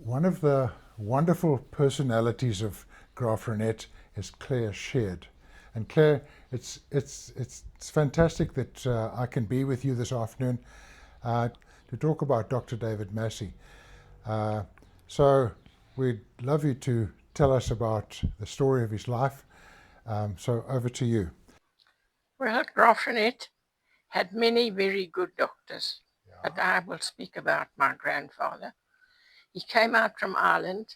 One of the wonderful personalities of Graaff-Reinet is Claire Sheard. And Claire, it's fantastic that I can be with you this afternoon to talk about Dr. David Massey. Uh, so we'd love you to tell us about the story of his life. So over to you. Well, Graaff-Reinet had many very good doctors, Yeah. but I will speak about my grandfather. He came out from Ireland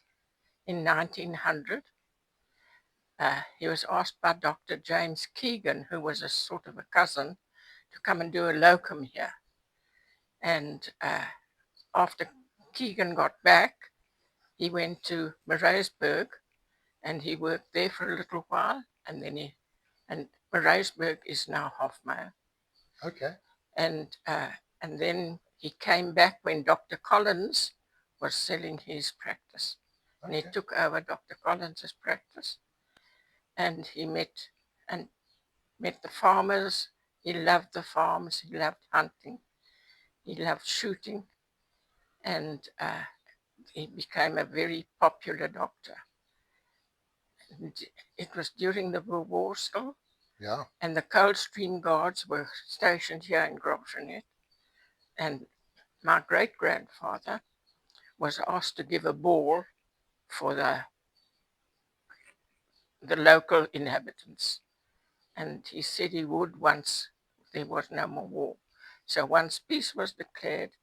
in 1900. He was asked by Dr. James Keegan, who was a sort of a cousin, to come and do a locum here. And after Keegan got back, he went to Mareisburg and he worked there for a little while. And Mareisburg is now Hofmeyr. Okay. And then he came back when Dr. Collins was selling his practice. And he took over Dr. Collins's practice. And he met the farmers. He loved the farms. He loved hunting. He loved shooting. And he became a very popular doctor. And it was during the World War still. Yeah. And the Coldstream Guards were stationed here in Graaff-Reinet. And my great-grandfather was asked to give a ball for the local inhabitants. And he said he would once there was no more war. So once peace was declared,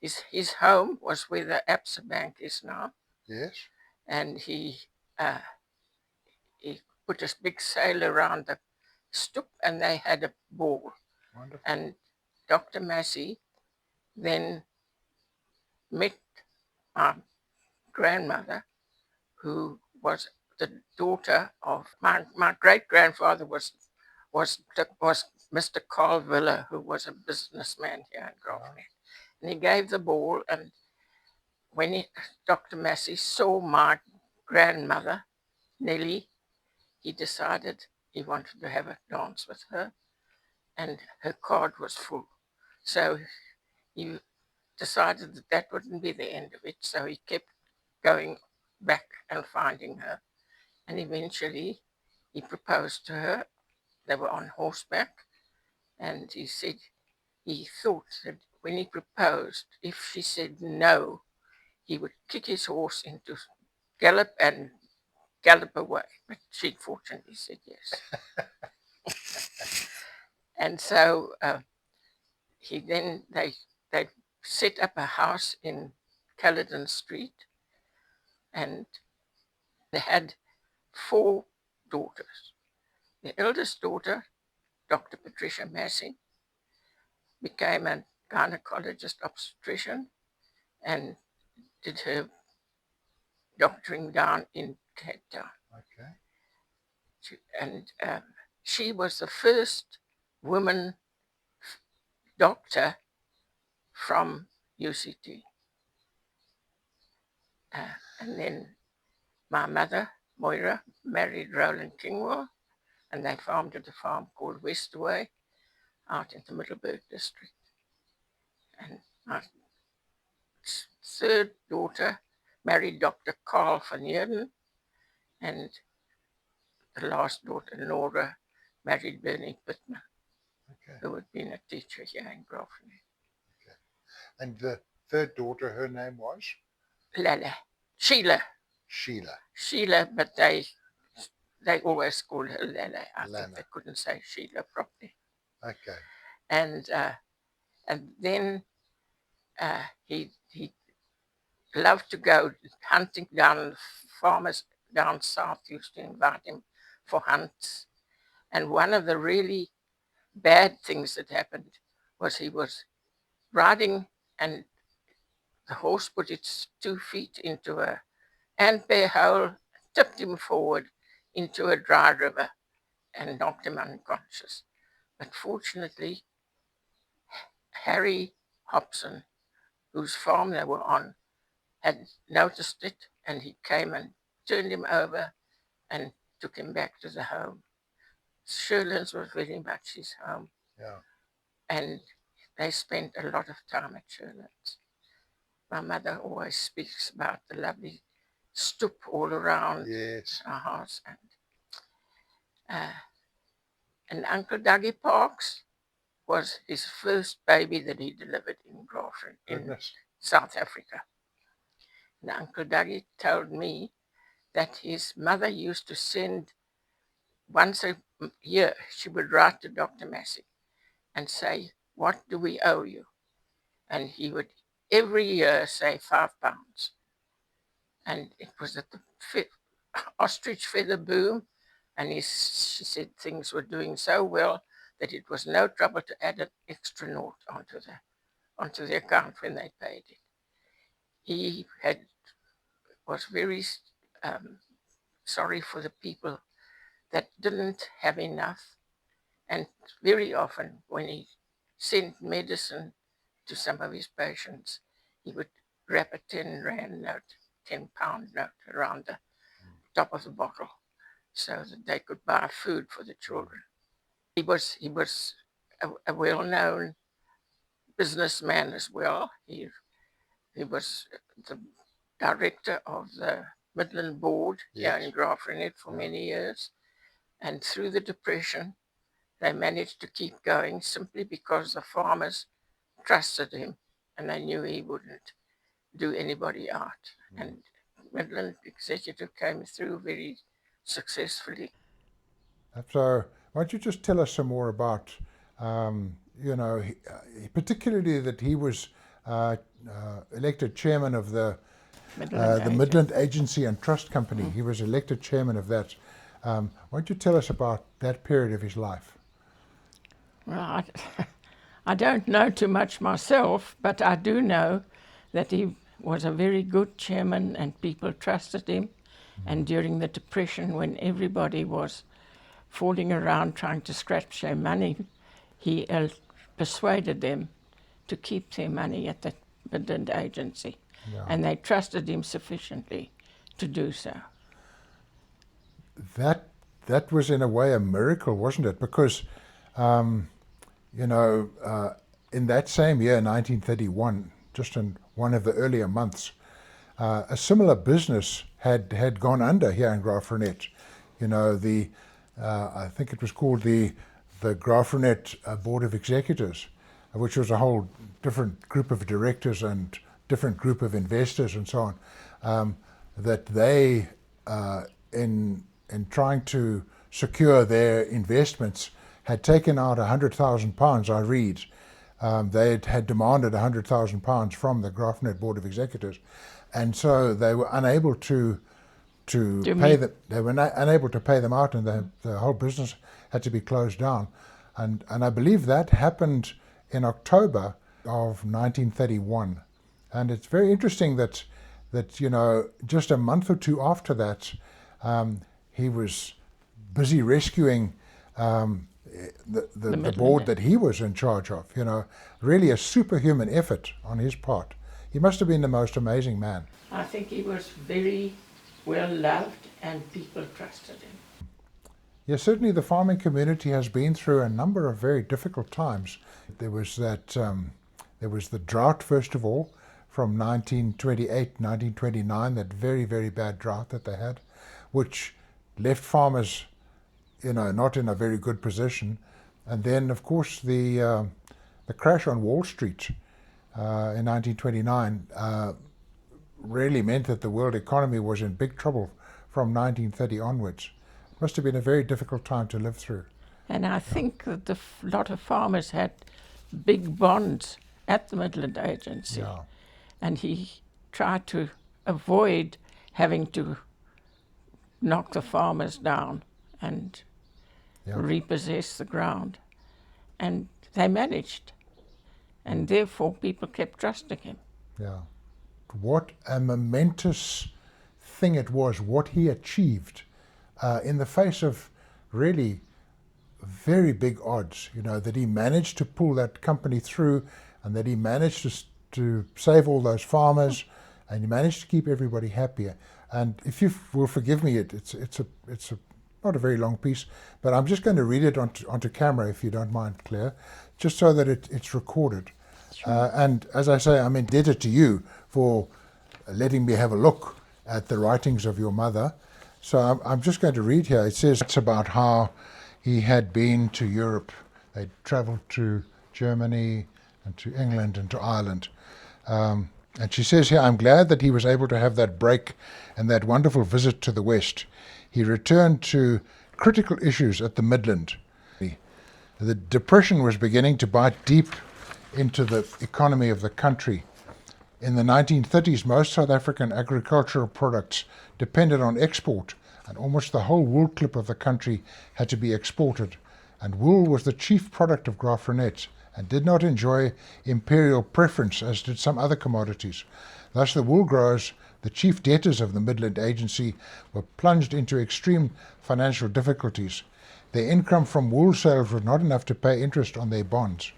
his home was where the Absa Bank is now. Yes. And he put a big sail around the stoep and they had a ball. Wonderful. And Dr. Massey then met my grandmother, who was the daughter of my great grandfather was Mr. Carl Villa, who was a businessman here in Graaff-Reinet. And he gave the ball, and when Dr. Massey saw my grandmother, Nellie, he decided he wanted to have a dance with her, and her card was full. So he decided that that wouldn't be the end of it, so he kept going back and finding her. And eventually he proposed to her. They were on horseback, and he said he thought that when he proposed, if she said no, he would kick his horse into gallop and gallop away. But she fortunately said yes. And so they set up a house in Caledon Street, and they had 4 daughters. The eldest daughter, Dr. Patricia Massey, became a gynecologist obstetrician and did her doctoring down in Cape Town. Okay. And she was the first woman doctor from UCT. And then my mother, Moira, married Roland Kingwell, and they farmed at a farm called Westaway out in the Middleburg district. And my third daughter married Dr. Carl van Heerden, and the last daughter, Nora, married Bernie Pittman, who had been a teacher here in Graaff-Reinet. Okay. And the third daughter, her name was? Sheila. Sheila. But they always called her Lele. I think they couldn't say Sheila properly. Okay. And then he loved to go hunting down. Farmers down south used to invite him for hunts. And one of the really bad things that happened was he was riding and the horse put its 2 feet into a antbear hole, tipped him forward into a dry river and knocked him unconscious. But fortunately, Harry Hobson, whose farm they were on, had noticed it, and he came and turned him over and took him back to the home. Sherlands was very much his home. Yeah. And they spent a lot of time at Sherlands. my mother always speaks about the lovely stoep all around Yes. our house. And Uncle Dougie Parks was his first baby that he delivered in Grafton, in Goodness. South Africa. And Uncle Dougie told me that his mother used to send once a year, she would write to Dr. Massey and say, "What do we owe you?" And he would every year say £5. And it was at the ostrich feather boom. And she said things were doing so well that it was no trouble to add an extra note onto the account when they paid it. He was very sorry for the people that didn't have enough. And very often when he sent medicine to some of his patients, he would wrap a 10 rand note, 10-pound note around the top of the bottle so that they could buy food for the children. He was a well-known businessman as well. He was the director of the Midland Board here in Grafton for many years. And through the Depression, they managed to keep going simply because the farmers trusted him and they knew he wouldn't do anybody out. And Midland Executive came through very successfully. So why don't you just tell us some more about, particularly that he was elected chairman of the Midland Agency and Trust Company. He was elected chairman of that. Why don't you tell us about that period of his life? Well, I don't know too much myself, but I do know that he was a very good chairman and people trusted him. And during the Depression, when everybody was falling around trying to scratch their money, he persuaded them to keep their money at the Midland Agency. And they trusted him sufficiently to do so. That was in a way a miracle, wasn't it? Because, in that same year, 1931, just in one of the earlier months, a similar business had gone under here in Graaff-Reinet. I think it was called the Graaff-Reinet Board of Executors, which was a whole different group of directors and different group of investors and so on, that they, in trying to secure their investments, had taken out £100,000, I read. They had demanded £100,000 from the Graaff-Reinet Board of Executors, and so they were unable to pay them. They were unable to pay them out, and the whole business had to be closed down. And I believe that happened in October of 1931. And it's very interesting that just a month or two after that, he was busy rescuing the board that he was in charge of. Really a superhuman effort on his part. He must have been the most amazing man. I think he was very well loved and people trusted him. Yes, certainly the farming community has been through a number of very difficult times. There was the drought, first of all, from 1928, 1929, that very, very bad drought that they had, which left farmers, not in a very good position. And then, of course, the crash on Wall Street in 1929 really meant that the world economy was in big trouble from 1930 onwards. It must have been a very difficult time to live through. And I think that a lot of farmers had big bonds at the Midland Agency. Yeah. And he tried to avoid having to knock the farmers down and repossess the ground. And they managed. And therefore people kept trusting him. Yeah. What a momentous thing it was, what he achieved in the face of really very big odds, that he managed to pull that company through, and that he managed to save all those farmers, and he managed to keep everybody happier. And if you will forgive me, it's not a very long piece, but I'm just going to read it onto camera, if you don't mind, Claire, just so that it's recorded. And as I say, I'm indebted to you for letting me have a look at the writings of your mother. So I'm just going to read here. It says it's about how he had been to Europe. They travelled to Germany and to England and to Ireland. And she says here, I'm glad that he was able to have that break and that wonderful visit to the West. He returned to critical issues at the Midland. The Depression was beginning to bite deep into the economy of the country. In the 1930s, most South African agricultural products depended on export, and almost the whole wool clip of the country had to be exported. And wool was the chief product of Graaff-Reinet and did not enjoy imperial preference as did some other commodities. Thus the wool growers, the chief debtors of the Midland Agency, were plunged into extreme financial difficulties. Their income from wool sales was not enough to pay interest on their bonds.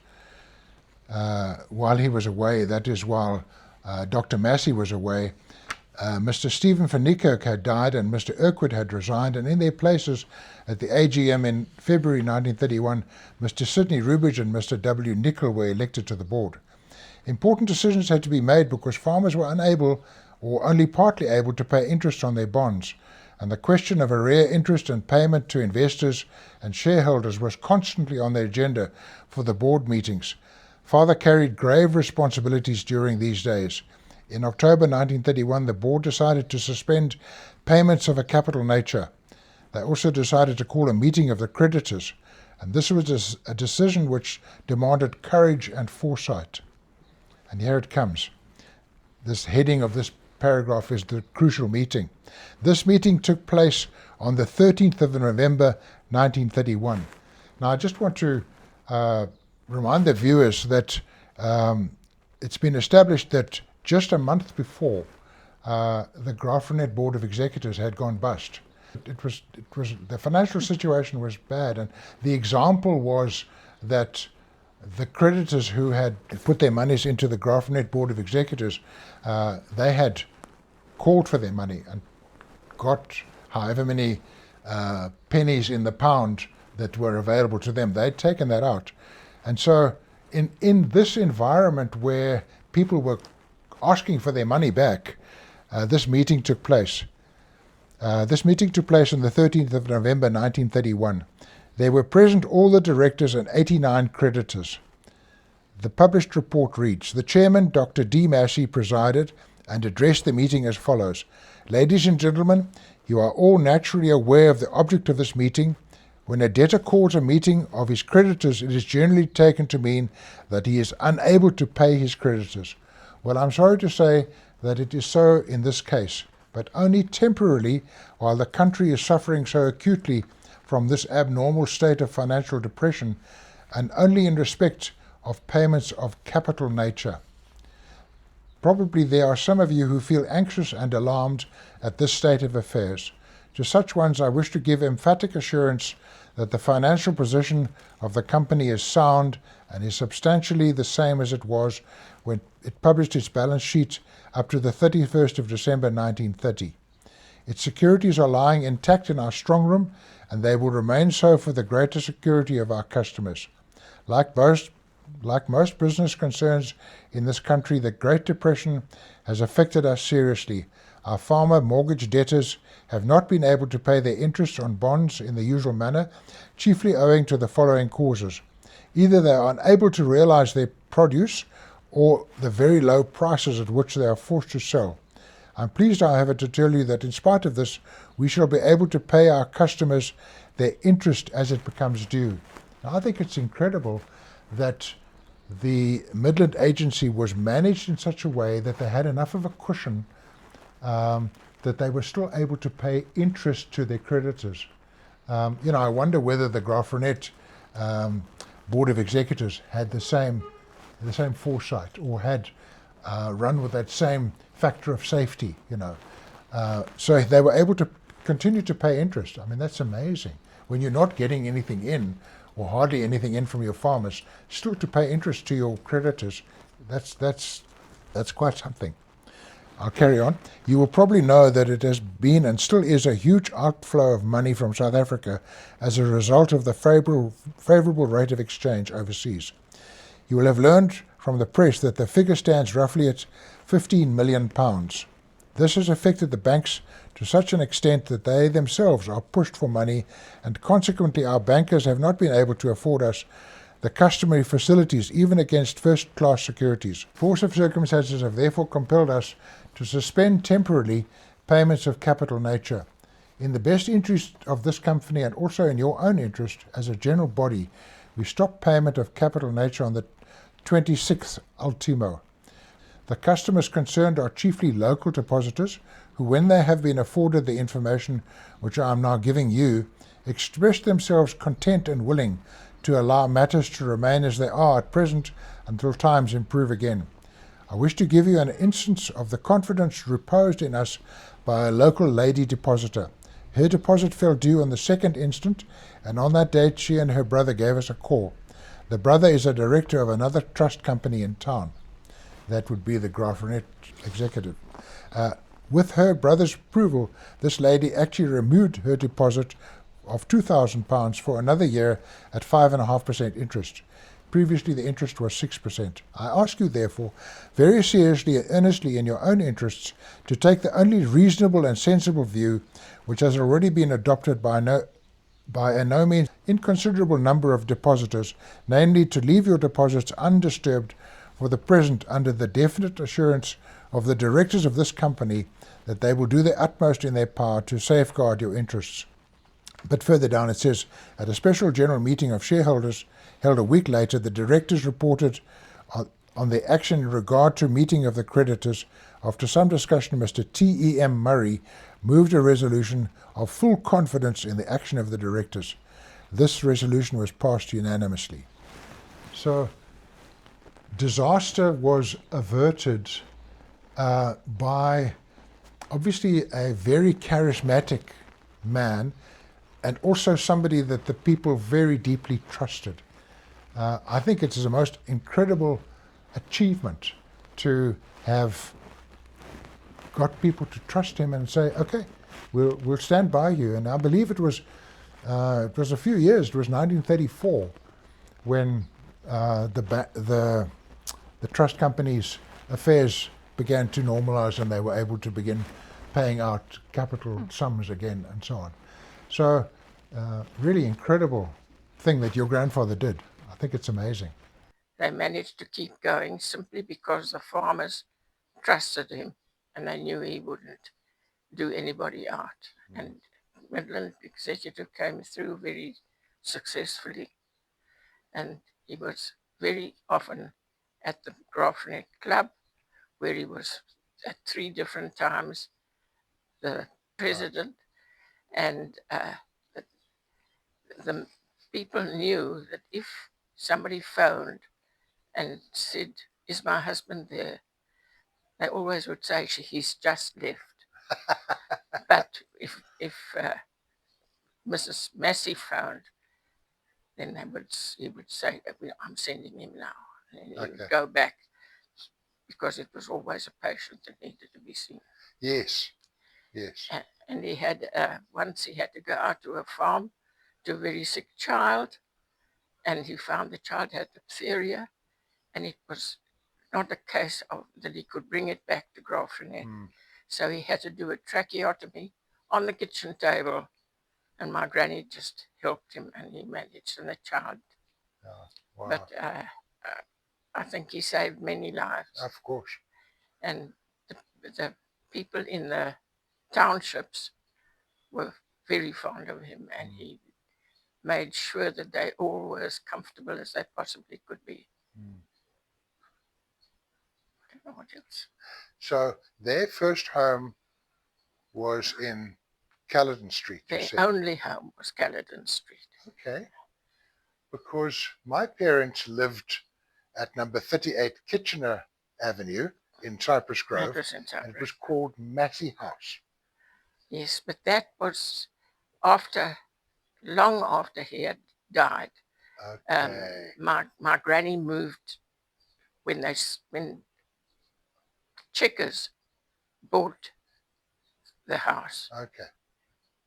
While he was away, that is while Dr. Massey was away, Mr. Stephen van Niekerk had died and Mr. Urquhart had resigned, and in their places at the AGM in February 1931, Mr. Sidney Rubridge and Mr. W. Nicol were elected to the board. Important decisions had to be made because farmers were unable or only partly able to pay interest on their bonds, and the question of arrear interest and payment to investors and shareholders was constantly on the agenda for the board meetings. Father carried grave responsibilities during these days. In October 1931, the board decided to suspend payments of a capital nature. They also decided to call a meeting of the creditors, and this was a decision which demanded courage and foresight. And here it comes. This heading of this paragraph is the crucial meeting. This meeting took place on the 13th of November 1931. Now I just want to remind the viewers that it's been established that just a month before, the Graaff-Reinet Board of Executors had gone bust. It was the financial situation was bad, and the example was that the creditors who had put their monies into the Graaff-Reinet Board of Executors, they had called for their money and got however many pennies in the pound that were available to them. They'd taken that out. And so in this environment where people were asking for their money back, this meeting took place. This meeting took place on the 13th of November 1931. There were present all the directors and 89 creditors. The published report reads, the chairman, Dr. D. Massey, presided and addressed the meeting as follows. Ladies and gentlemen, you are all naturally aware of the object of this meeting. When a debtor calls a meeting of his creditors, it is generally taken to mean that he is unable to pay his creditors. Well, I'm sorry to say that it is so in this case, but only temporarily while the country is suffering so acutely from this abnormal state of financial depression, and only in respect of payments of capital nature. Probably there are some of you who feel anxious and alarmed at this state of affairs. To such ones I wish to give emphatic assurance that the financial position of the company is sound and is substantially the same as it was when it published its balance sheet up to the 31st of December 1930. Its securities are lying intact in our strong room, and they will remain so for the greater security of our customers. Like most business concerns in this country, the Great Depression has affected us seriously. Our farmer mortgage debtors have not been able to pay their interest on bonds in the usual manner, chiefly owing to the following causes. Either they are unable to realize their produce, or the very low prices at which they are forced to sell. I'm pleased, however, to tell you that in spite of this, we shall be able to pay our customers their interest as it becomes due. Now, I think it's incredible that the Midland Agency was managed in such a way that they had enough of a cushion that they were still able to pay interest to their creditors. I wonder whether the Graaff-Reinet Board of Executors had the same foresight, or had run with that same factor of safety, So they were able to continue to pay interest. I mean, that's amazing. When you're not getting anything in, or hardly anything in from your farmers, still to pay interest to your creditors, that's quite something. I'll carry on. You will probably know that it has been and still is a huge outflow of money from South Africa as a result of the favorable rate of exchange overseas. You will have learned from the press that the figure stands roughly at £15 million. This has affected the banks to such an extent that they themselves are pushed for money, and consequently our bankers have not been able to afford us the customary facilities, even against first-class securities. Force of circumstances have therefore compelled us to suspend temporarily payments of capital nature. In the best interest of this company, and also in your own interest as a general body, we stop payment of capital nature on the 26th ultimo. The customers concerned are chiefly local depositors who, when they have been afforded the information which I am now giving you, express themselves content and willing to allow matters to remain as they are at present until times improve again. I wish to give you an instance of the confidence reposed in us by a local lady depositor. Her deposit fell due on the 2nd instant, and on that date she and her brother gave us a call. The brother is a director of another trust company in town. That would be the Grafrenet executive. With her brother's approval, this lady actually removed her deposit of £2,000 for another year at 5.5% interest. Previously, the interest was 6%. I ask you, therefore, very seriously and earnestly in your own interests, to take the only reasonable and sensible view, which has already been adopted by a no means inconsiderable number of depositors, namely to leave your deposits undisturbed for the present, under the definite assurance of the directors of this company that they will do their utmost in their power to safeguard your interests. But further down it says, at a special general meeting of shareholders held a week later, the directors reported on their action in regard to meeting of the creditors. After some discussion, Mr. T.E.M. Murray moved a resolution of full confidence in the action of the directors. This resolution was passed unanimously. So, disaster was averted by obviously a very charismatic man, and also somebody that the people very deeply trusted. I think it's the most incredible achievement to have got people to trust him and say, okay, we'll stand by you. And I believe it was a few years, it was 1934, when the trust company's affairs began to normalize and they were able to begin paying out capital sums again and so on. So really incredible thing that your grandfather did. I think it's amazing. They managed to keep going simply because the farmers trusted him and they knew he wouldn't do anybody out. And Midland Executive came through very successfully, and he was very often at the Grafrenet Club, where he was at 3 different times the president, and the people knew that if somebody phoned and said, "Is my husband there?" they always would say, "He's just left." But if Mrs. Massey phoned, then he would say, "I'm sending him now." And he would go back, because it was always a patient that needed to be seen. Yes, yes. And he had, once he had to go out to a farm to a very sick child, and he found the child had diphtheria, and it was not a case of that he could bring it back to Grafrenet. So he had to do a tracheotomy on the kitchen table, and my granny just helped him, and he managed, and the child. Wow. But I think he saved many lives. Of course. And the people in the townships were very fond of him, and he made sure that they all were as comfortable as they possibly could be. I don't know what else. So their first home was in Caledon Street, you Their said? only home was Caledon Street. Okay. Because my parents lived at number 38 Kitchener Avenue in Cypress Grove. It was in Cypress. And it was called Massey House. Yes, but that was long after he had died. Okay. My granny moved when Checkers bought the house. Okay.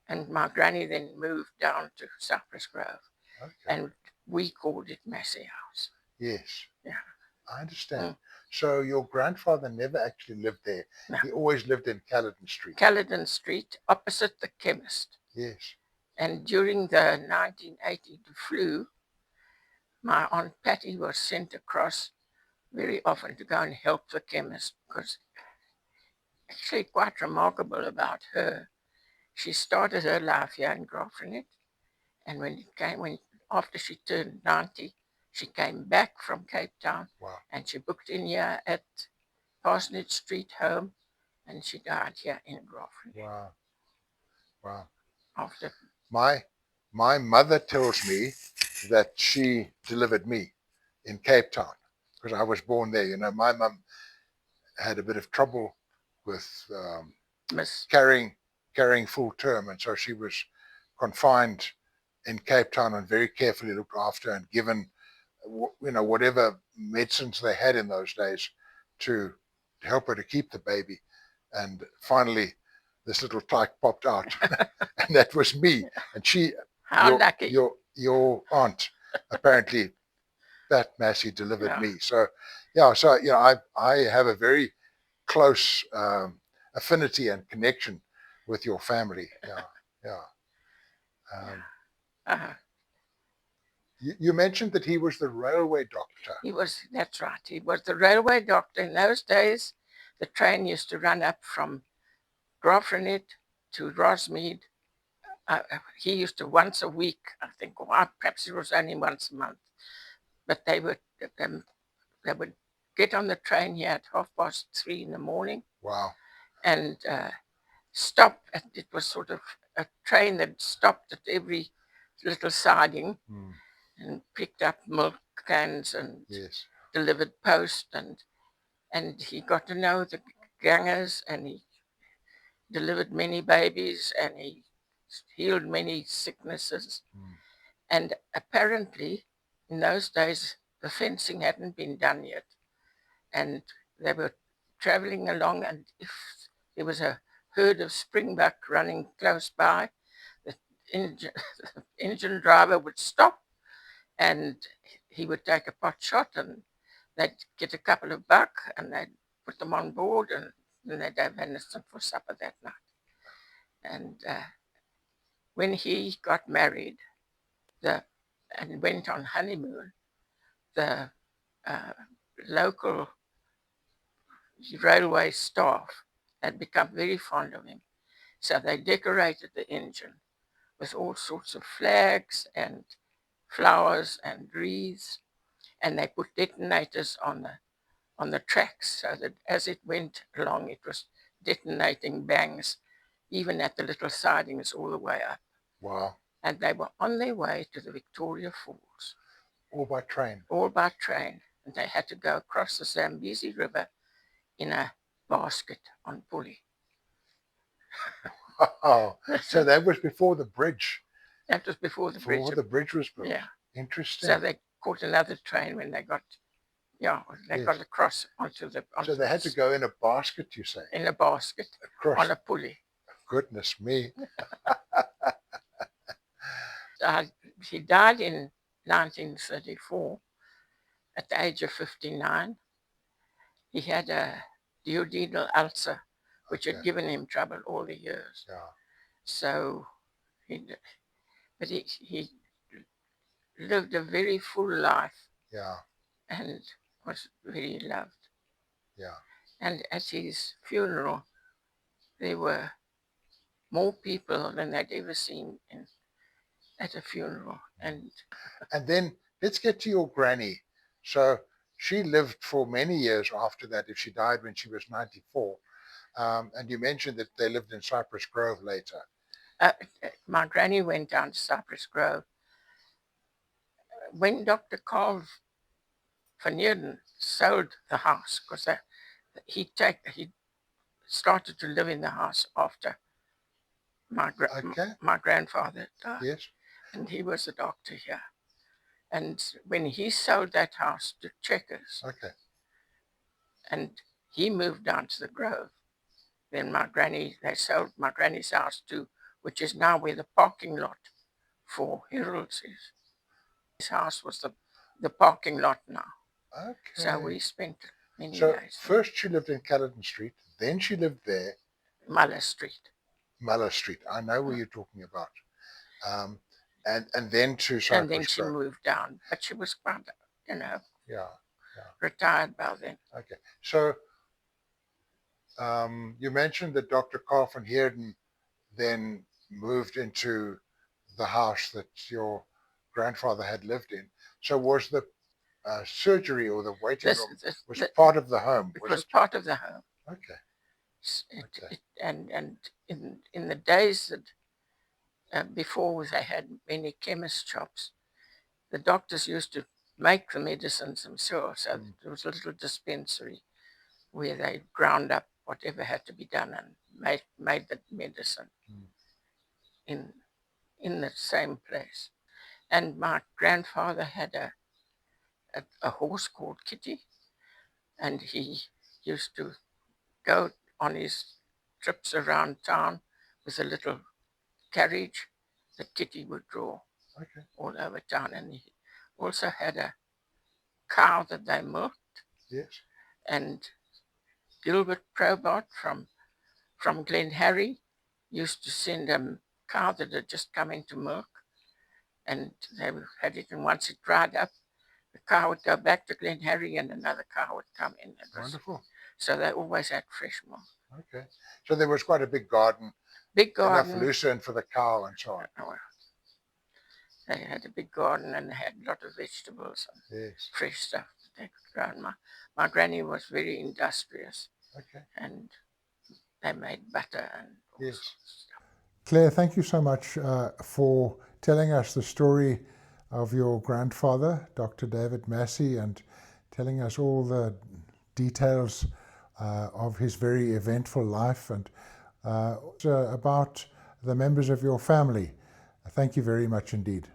And my granny then moved down to Cypress Grove. Okay. And we called it Massey House. Yes. Yeah. I understand. Mm. So your grandfather never actually lived there. No. He always lived in Caledon Street. Caledon Street, opposite the chemist. Yes. And during the 1980 flu, my Aunt Patty was sent across very often to go and help the chemist, because actually quite remarkable about her. She started her life here in Grafrenet, and when after she turned 90, she came back from Cape Town. Wow. And she booked in here at Parsonage Street home, and she died here in Grafrenet. Wow. Wow. After my mother tells me that she delivered me in Cape Town because I was born there. You know, my mum had a bit of trouble with Miss carrying full term, and so she was confined in Cape Town and very carefully looked after and given, whatever medicines they had in those days to help her to keep the baby. And finally, this little tyke popped out, and that was me. And how lucky. your aunt, apparently, that Massey delivered Yeah. me. So, yeah. So I have a very close affinity and connection with your family. Yeah, yeah. Uh, You mentioned that he was the railway doctor. that's right. He was the railway doctor. In those days, the train used to run up from Grafrenet to Rosmead. He used to once a week, I think, or perhaps it was only once a month. But they would get on the train here at 3:30 in the morning. Wow. And stop. It was sort of a train that stopped at every little siding and picked up milk cans and Yes. delivered post, and he got to know the gangers, and he delivered many babies, and he healed many sicknesses. And apparently, in those days, the fencing hadn't been done yet, and they were traveling along, and if there was a herd of springbuck running close by, the engine driver would stop, and he would take a pot shot, and they'd get a couple of buck, and they'd put them on board, and then they'd have venison for supper that night. And when he got married and went on honeymoon, the local railway staff had become very fond of him. So they decorated the engine with all sorts of flags and flowers and wreaths, and they put detonators on the tracks, so that as it went along, it was detonating bangs, even at the little sidings all the way up. Wow. And they were on their way to the Victoria Falls. All by train. All by train. And they had to go across the Zambezi River in a basket on pulley. Oh, so that was before the bridge. That was before the bridge. Before the bridge was built. Yeah. Interesting. So they caught another train when they got, got across onto the. So they had to go in a basket, you say? In a basket. Across. On a pulley. Goodness me. He died in 1934 at the age of 59. He had a duodenal ulcer, which had given him trouble all the years. Yeah. So, he lived a very full life. Yeah. And was very loved. Yeah. And at his funeral, there were more people than I'd ever seen at a funeral. And then let's get to your granny. So she lived for many years after that, if she died when she was 94. And you mentioned that they lived in Cypress Grove later. My granny went down to Cypress Grove. When Dr. Carl van Heerden sold the house, because he started to live in the house after my grandfather died. Yes. And he was a doctor here. And when he sold that house to Checkers, and he moved down to the Grove, then they sold my granny's house too, which is now where the parking lot for Herald's is. His house was the parking lot now. So Okay. we spent many So days there. first she lived in Caledon Street, then she lived there, Muller Street. Muller Street. I know where you're talking about. Um, and then to And then Cypress she Grove. moved down, but she was quite, Yeah, yeah. retired by then. Okay. So you mentioned that Dr. Carl van Heerden then moved into the house that your grandfather had lived in. So was the surgery or the waiting This, room this, was this part of the home, it was was it? part of the home. Okay, okay. And in the days that before they had many chemist shops, the doctors used to make the medicines themselves. So there was a little dispensary where they ground up whatever had to be done and made the medicine in in the same place. And my grandfather had a horse called Kitty, and he used to go on his trips around town with a little carriage that Kitty would draw Okay. all over town. And he also had a cow that they milked. Yes. And Gilbert Probert from Glenharry used to send a cow that had just come into milk, and they had it, and once it dried up, the cow would go back to Glenharry and another cow would come in. Wonderful. So they always had fresh milk. Okay. So there was quite a big garden, Big enough garden. lucerne for the cow and so on. They had a big garden and they had a lot of vegetables and Yes. fresh stuff that they could grow. And my granny was very industrious. Okay. And they made butter and all Yes. sorts of stuff. Claire, thank you so much for telling us the story of your grandfather, Dr. David Massey, and telling us all the details of his very eventful life and about the members of your family. Thank you very much indeed.